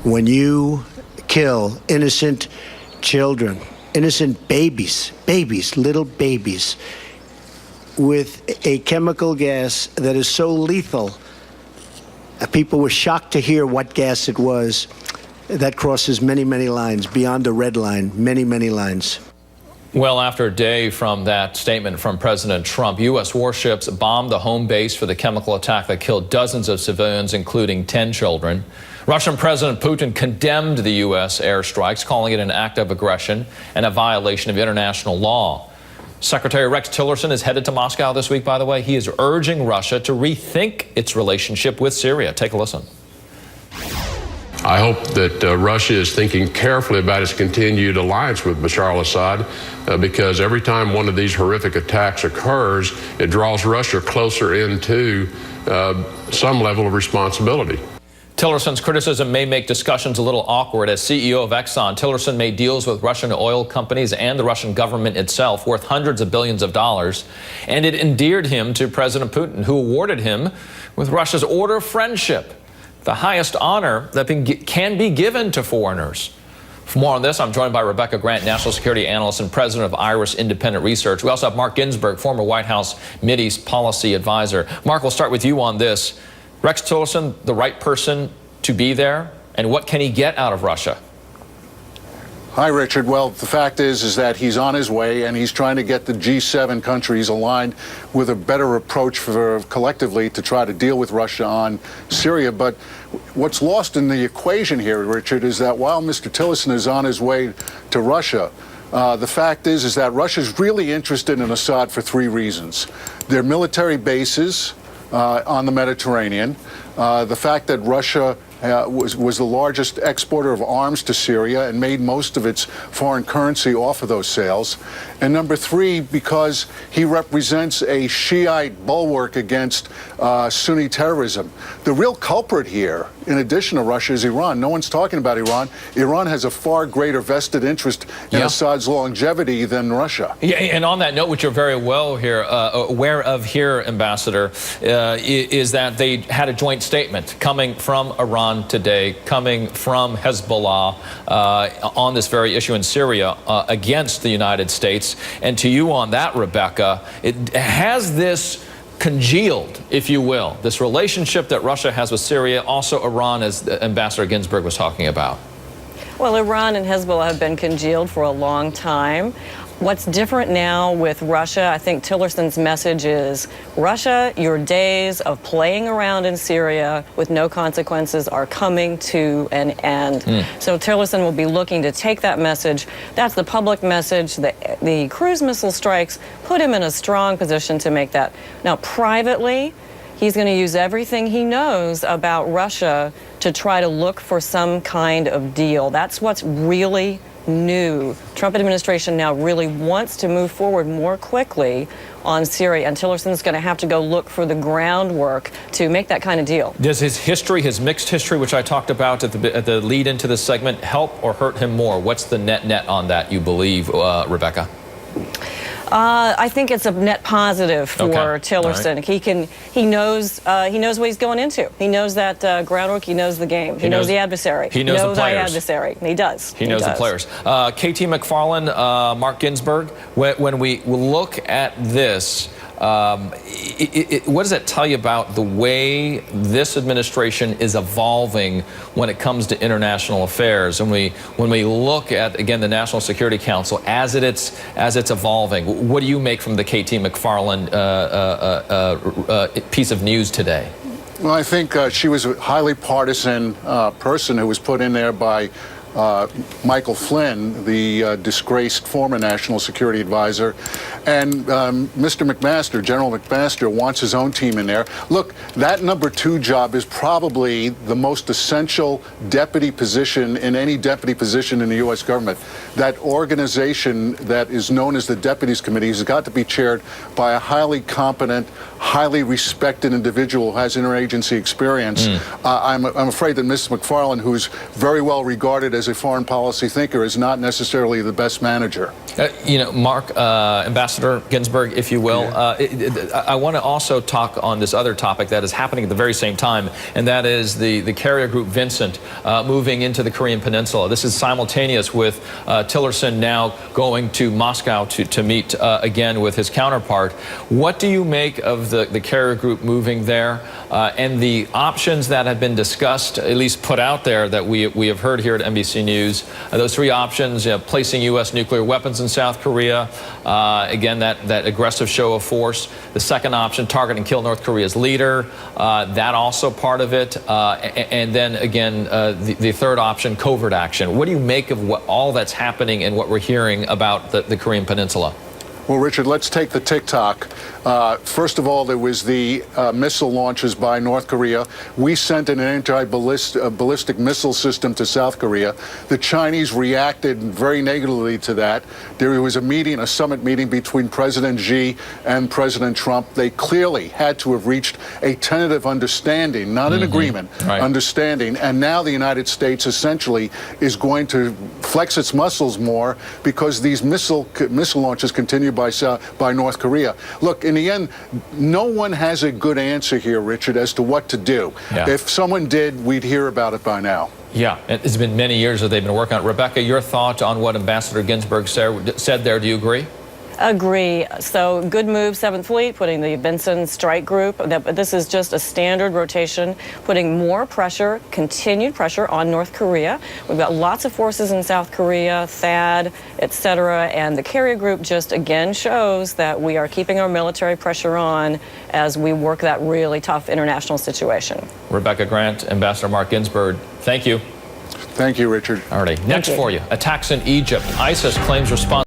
when you kill innocent children, innocent babies, little babies, with a chemical gas that is so lethal, people were shocked to hear what gas it was. That crosses many, many lines, beyond the red line, many, many lines. Well, after a day from that statement from President Trump, U.S. warships bombed the home base for the chemical attack that killed dozens of civilians, including 10 children. Russian President Putin condemned the U.S. airstrikes, calling it an act of aggression and a violation of international law. Secretary Rex Tillerson is headed to Moscow this week, by the way. He is urging Russia to rethink its relationship with Syria. Take a listen. I hope that Russia is thinking carefully about its continued alliance with Bashar al-Assad because every time one of these horrific attacks occurs, it draws Russia closer into some level of responsibility. Tillerson's criticism may make discussions a little awkward. As CEO of Exxon, Tillerson made deals with Russian oil companies and the Russian government itself worth hundreds of billions of dollars, and it endeared him to President Putin, who awarded him with Russia's Order of Friendship, the highest honor that can be given to foreigners. For more on this, I'm joined by Rebecca Grant, national security analyst and president of Iris Independent Research. We also have Mark Ginsburg, former White House Mideast policy advisor. Mark, we'll start with you on this. Rex Tillerson, the right person to be there, and what can he get out of Russia? Hi, Richard. Well, the fact is that he's on his way, and he's trying to get the G7 countries aligned with a better approach for collectively to try to deal with Russia on Syria. But what's lost in the equation here, Richard, is that while Mr. Tillerson is on his way to Russia, the fact is that Russia's really interested in Assad for three reasons. Their military bases on the Mediterranean, the fact that Russia was the largest exporter of arms to Syria and made most of its foreign currency off of those sales. And number three, because he represents a Shiite bulwark against Sunni terrorism. The real culprit here, in addition to Russia, is Iran. No one's talking about Iran. Iran has a far greater vested interest in Assad's longevity than Russia. Yeah, and on that note, which you're very well aware of here, Ambassador, is that they had a joint statement coming from Iran today, coming from Hezbollah on this very issue in Syria against the United States. And to you on that, Rebecca, has this congealed, if you will, this relationship that Russia has with Syria, also Iran, as Ambassador Ginsburg was talking about? Well, Iran and Hezbollah have been congealed for a long time. What's different now with Russia, I think Tillerson's message is, Russia, your days of playing around in Syria with no consequences are coming to an end. So Tillerson will be looking to take that message. That's the public message. The cruise missile strikes put him in a strong position to make that. Now, privately, he's going to use everything he knows about Russia to try to look for some kind of deal. That's what's really new. Trump administration now really wants to move forward more quickly on Syria, and Tillerson's going to have to go look for the groundwork to make that kind of deal. Does his history, his mixed history, which I talked about at the lead into this segment, help or hurt him more? What's the net on that, you believe, Rebecca? I think it's a net positive for Tillerson. Right. He knows what he's going into. He knows that groundwork. He knows the game. He knows the adversary. He knows the players. Our adversary. He does. He knows the players. KT McFarland, Mark Ginsburg. When we look at this, what does that tell you about the way this administration is evolving when it comes to international affairs? And when we look at, again, the National Security Council as it's evolving, what do you make from the KT McFarland piece of news today? Well, I think she was a highly partisan person who was put in there by Michael Flynn, the disgraced former national security advisor, and Mr. McMaster, General McMaster, wants his own team in there. Look, that number 2 job is probably the most essential deputy position in any deputy position in the U.S. government. That organization that is known as the Deputies Committee has got to be chaired by a highly competent, highly respected individual who has interagency experience. I'm afraid that Mrs. McFarland, who's very well regarded as as a foreign policy thinker, is not necessarily the best manager. Mark, Ambassador Ginsburg, if you will, I want to also talk on this other topic that is happening at the very same time, and that is the carrier group Vincent moving into the Korean Peninsula. This is simultaneous with Tillerson now going to Moscow to meet again with his counterpart. What do you make of the carrier group moving there and the options that have been discussed, at least put out there, that we have heard here at NBC News? Those three options: placing U.S. nuclear weapons in South Korea, again, that aggressive show of force. The second option, target and kill North Korea's leader, that also part of it. And then again, the third option, covert action. What do you make of all that's happening and what we're hearing about the Korean Peninsula? Well, Richard, let's take the tick-tock. First of all, there was the missile launches by North Korea. We sent an anti-ballistic missile system to South Korea. The Chinese reacted very negatively to that. There was a summit meeting between President Xi and President Trump. They clearly had to have reached a tentative understanding, not an agreement, understanding. And now the United States essentially is going to flex its muscles more because these missile launches continue by North Korea. Look, in the end, no one has a good answer here, Richard, as to what to do. Yeah. If someone did, we'd hear about it by now. Yeah, it's been many years that they've been working on it. Rebecca, your thought on what Ambassador Ginsburg said there, do you agree? Agree. So good move, 7th Fleet, putting the Benson strike group. This is just a standard rotation, putting more pressure, continued pressure on North Korea. We've got lots of forces in South Korea, THAAD, etc. And the carrier group just again shows that we are keeping our military pressure on as we work that really tough international situation. Rebecca Grant, Ambassador Mark Ginsburg, thank you. Thank you, Richard. All right, next for you, attacks in Egypt. ISIS claims responsibility.